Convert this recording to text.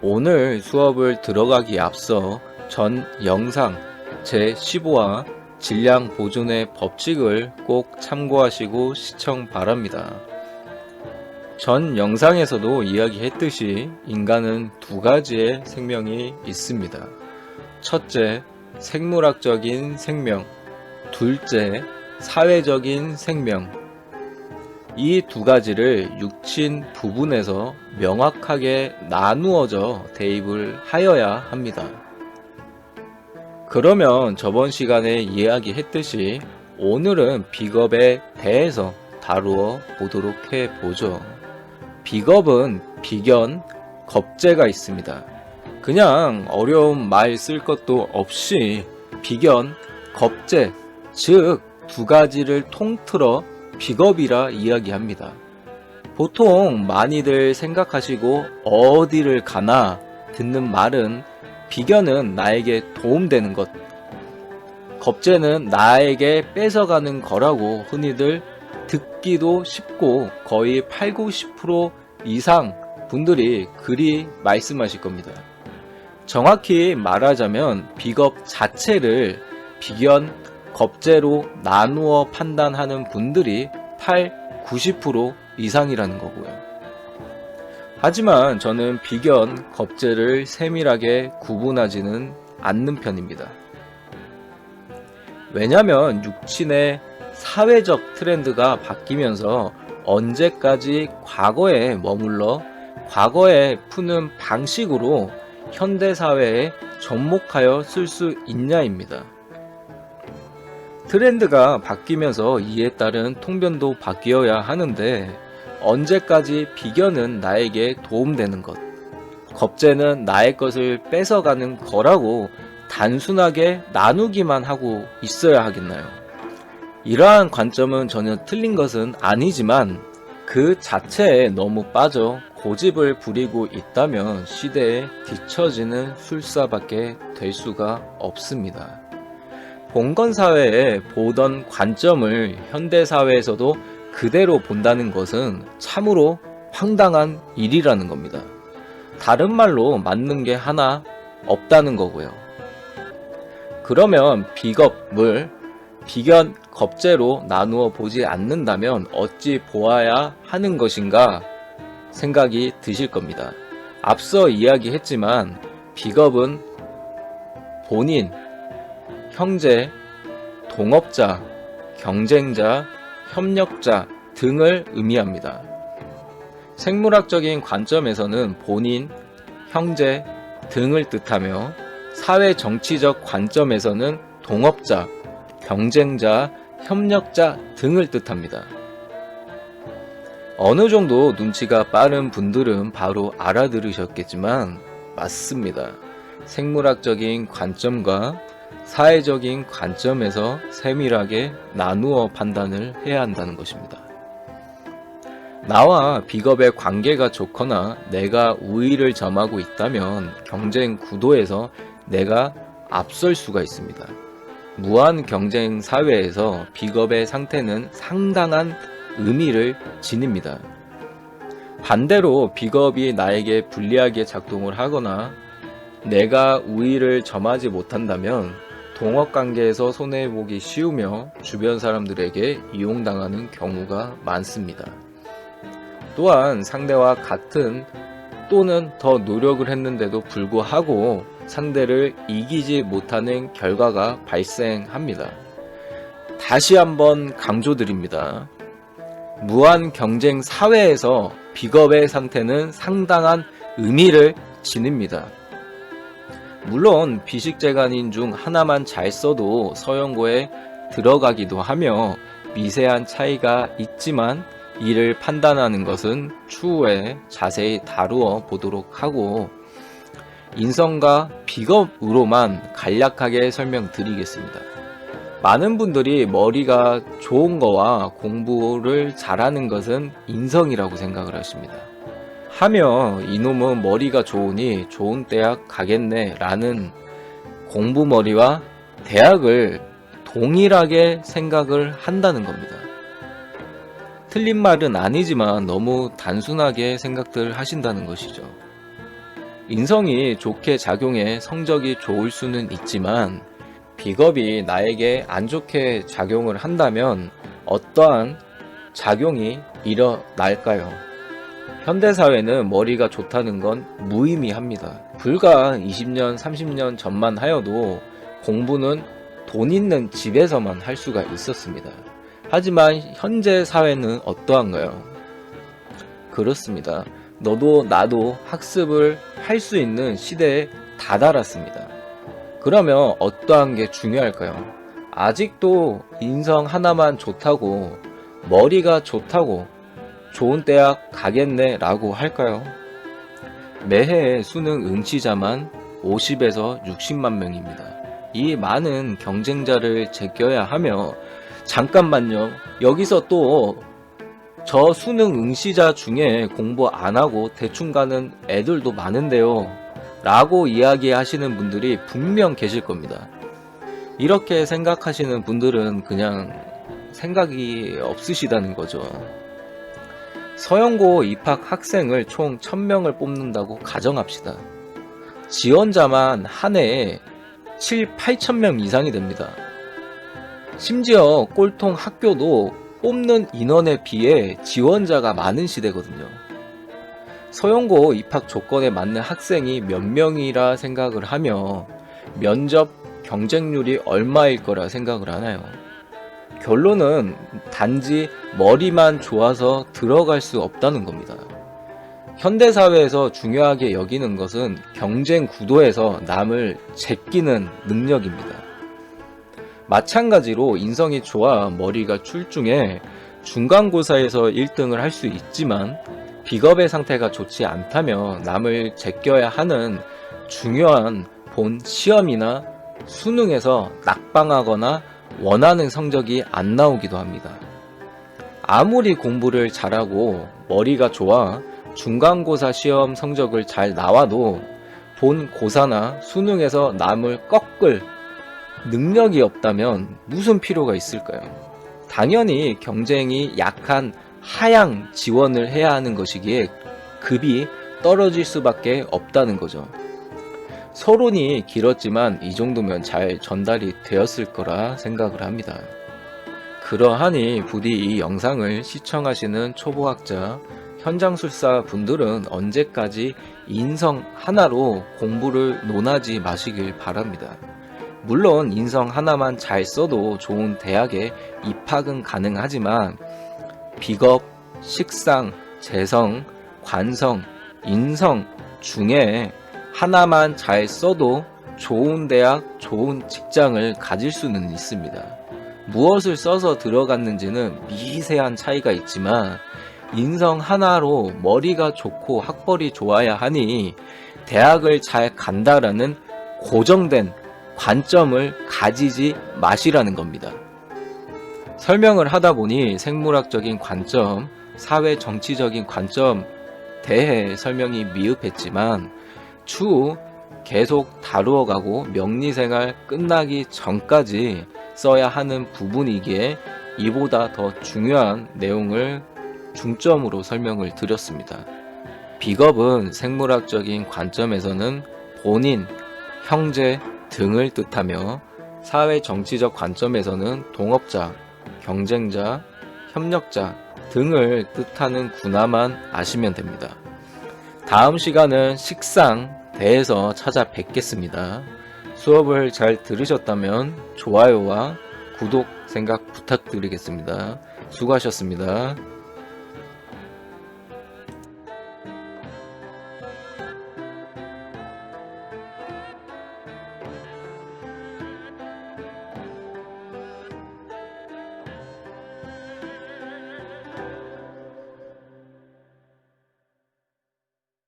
오늘 수업을 들어가기에 앞서 전 영상 제15화 질량 보존의 법칙을 꼭 참고하시고 시청 바랍니다. 전 영상에서도 이야기했듯이 인간은 두 가지의 생명이 있습니다. 첫째, 생물학적인 생명, 둘째, 사회적인 생명. 이 두 가지를 육친 부분에서 명확하게 나누어져 대입을 하여야 합니다. 그러면 저번 시간에 이야기했듯이 오늘은 비겁에 대해서 다루어 보도록 해보죠. 비겁은 비견, 겁재가 있습니다. 그냥 어려운 말 쓸 것도 없이 비견, 겁재, 즉 두 가지를 통틀어 비겁이라 이야기합니다. 보통 많이들 생각하시고 어디를 가나 듣는 말은 비견은 나에게 도움되는 것, 겁재는 나에게 뺏어가는 거라고 흔히들 듣기도 쉽고 거의 80~90% 이상 분들이 그리 말씀하실 겁니다. 정확히 말하자면 비겁 자체를 비견, 겁재로 나누어 판단하는 분들이 80~90% 이상이라는 거고요. 하지만 저는 비견, 겁재를 세밀하게 구분하지는 않는 편입니다. 왜냐하면 육친의 사회적 트렌드가 바뀌면서 언제까지 과거에 머물러 과거에 푸는 방식으로 현대사회에 접목하여 쓸 수 있냐입니다. 트렌드가 바뀌면서 이에 따른 통변도 바뀌어야 하는데 언제까지 비견은 나에게 도움되는 것, 겁재는 나의 것을 뺏어가는 거라고 단순하게 나누기만 하고 있어야 하겠나요? 이러한 관점은 전혀 틀린 것은 아니지만 그 자체에 너무 빠져 고집을 부리고 있다면 시대에 뒤처지는 술사밖에 될 수가 없습니다. 봉건사회에 보던 관점을 현대사회에서도 그대로 본다는 것은 참으로 황당한 일이라는 겁니다. 다른 말로 맞는 게 하나 없다는 거고요. 그러면 비겁을 비견, 겁재로 나누어 보지 않는다면 어찌 보아야 하는 것인가 생각이 드실 겁니다. 앞서 이야기했지만 비겁은 본인, 형제, 동업자, 경쟁자, 협력자 등을 의미합니다. 생물학적인 관점에서는 본인, 형제 등을 뜻하며 사회 정치적 관점에서는 동업자, 경쟁자, 협력자 등을 뜻합니다. 어느 정도 눈치가 빠른 분들은 바로 알아들으셨겠지만 맞습니다. 생물학적인 관점과 사회적인 관점에서 세밀하게 나누어 판단을 해야 한다는 것입니다. 나와 비겁의 관계가 좋거나 내가 우위를 점하고 있다면 경쟁 구도에서 내가 앞설 수가 있습니다. 무한 경쟁 사회에서 비겁의 상태는 상당한 의미를 지닙니다. 반대로 비겁이 나에게 불리하게 작동을 하거나 내가 우위를 점하지 못한다면 동업관계에서 손해보기 쉬우며 주변 사람들에게 이용당하는 경우가 많습니다. 또한 상대와 같은 또는 더 노력을 했는데도 불구하고 상대를 이기지 못하는 결과가 발생합니다. 다시 한번 강조드립니다. 무한 경쟁 사회에서 비겁의 상태는 상당한 의미를 지닙니다. 물론 비식재간인 중 하나만 잘 써도 서연고에 들어가기도 하며 미세한 차이가 있지만 이를 판단하는 것은 추후에 자세히 다루어 보도록 하고 인성과 비겁으로만 간략하게 설명드리겠습니다. 많은 분들이 머리가 좋은 거와 공부를 잘하는 것은 인성이라고 생각을 하십니다. 하며 이놈은 머리가 좋으니 좋은 대학 가겠네 라는 공부머리와 대학을 동일하게 생각을 한다는 겁니다. 틀린 말은 아니지만 너무 단순하게 생각들 하신다는 것이죠. 인성이 좋게 작용해 성적이 좋을 수는 있지만 비겁이 나에게 안 좋게 작용을 한다면 어떠한 작용이 일어날까요? 현대사회는 머리가 좋다는 건 무의미합니다. 불과 20년, 30년 전만 하여도 공부는 돈 있는 집에서만 할 수가 있었습니다. 하지만 현재 사회는 어떠한가요? 그렇습니다. 너도 나도 학습을 할 수 있는 시대에 다다랐습니다. 그러면 어떠한 게 중요할까요? 아직도 인성 하나만 좋다고, 머리가 좋다고 좋은 대학 가겠네 라고 할까요? 매해 수능 응시자만 50에서 60만 명입니다. 이 많은 경쟁자를 제껴야 하며, 잠깐만요, 여기서 또 저 수능 응시자 중에 공부 안 하고 대충 가는 애들도 많은데요 라고 이야기하시는 분들이 분명 계실 겁니다. 이렇게 생각하시는 분들은 그냥 생각이 없으시다는 거죠. 서영고 입학 학생을 총 1000명을 뽑는다고 가정합시다. 지원자만 한 해에 7,8,000명 이상이 됩니다. 심지어 꼴통 학교도 뽑는 인원에 비해 지원자가 많은 시대거든요. 서영고 입학 조건에 맞는 학생이 몇 명이라 생각을 하며 면접 경쟁률이 얼마일 거라 생각을 하나요? 결론은 단지 머리만 좋아서 들어갈 수 없다는 겁니다. 현대사회에서 중요하게 여기는 것은 경쟁 구도에서 남을 제끼는 능력입니다. 마찬가지로 인성이 좋아 머리가 출중해 중간고사에서 1등을 할 수 있지만 비겁의 상태가 좋지 않다면 남을 제껴야 하는 중요한 본 시험이나 수능에서 낙방하거나 원하는 성적이 안 나오기도 합니다. 아무리 공부를 잘하고 머리가 좋아 중간고사 시험 성적을 잘 나와도 본 고사나 수능에서 남을 꺾을 능력이 없다면 무슨 필요가 있을까요? 당연히 경쟁이 약한 하향 지원을 해야 하는 것이기에 급이 떨어질 수밖에 없다는 거죠. 서론이 길었지만 이 정도면 잘 전달이 되었을 거라 생각을 합니다. 그러하니 부디 이 영상을 시청하시는 초보학자, 현장술사 분들은 언제까지 인성 하나로 공부를 논하지 마시길 바랍니다. 물론 인성 하나만 잘 써도 좋은 대학에 입학은 가능하지만 비겁, 식상, 재성, 관성, 인성 중에 하나만 잘 써도 좋은 대학, 좋은 직장을 가질 수는 있습니다. 무엇을 써서 들어갔는지는 미세한 차이가 있지만 인성 하나로 머리가 좋고 학벌이 좋아야 하니 대학을 잘 간다라는 고정된 관점을 가지지 마시라는 겁니다. 설명을 하다 보니 생물학적인 관점, 사회 정치적인 관점 대해 설명이 미흡했지만 추후 계속 다루어가고 명리생활 끝나기 전까지 써야 하는 부분이기에 이보다 더 중요한 내용을 중점으로 설명을 드렸습니다. 비겁은 생물학적인 관점에서는 본인, 형제 등을 뜻하며 사회 정치적 관점에서는 동업자, 경쟁자, 협력자 등을 뜻하는 구나만 아시면 됩니다. 다음 시간은 식상 대해서 찾아뵙겠습니다. 수업을 잘 들으셨다면 좋아요와 구독 생각 부탁드리겠습니다. 수고하셨습니다.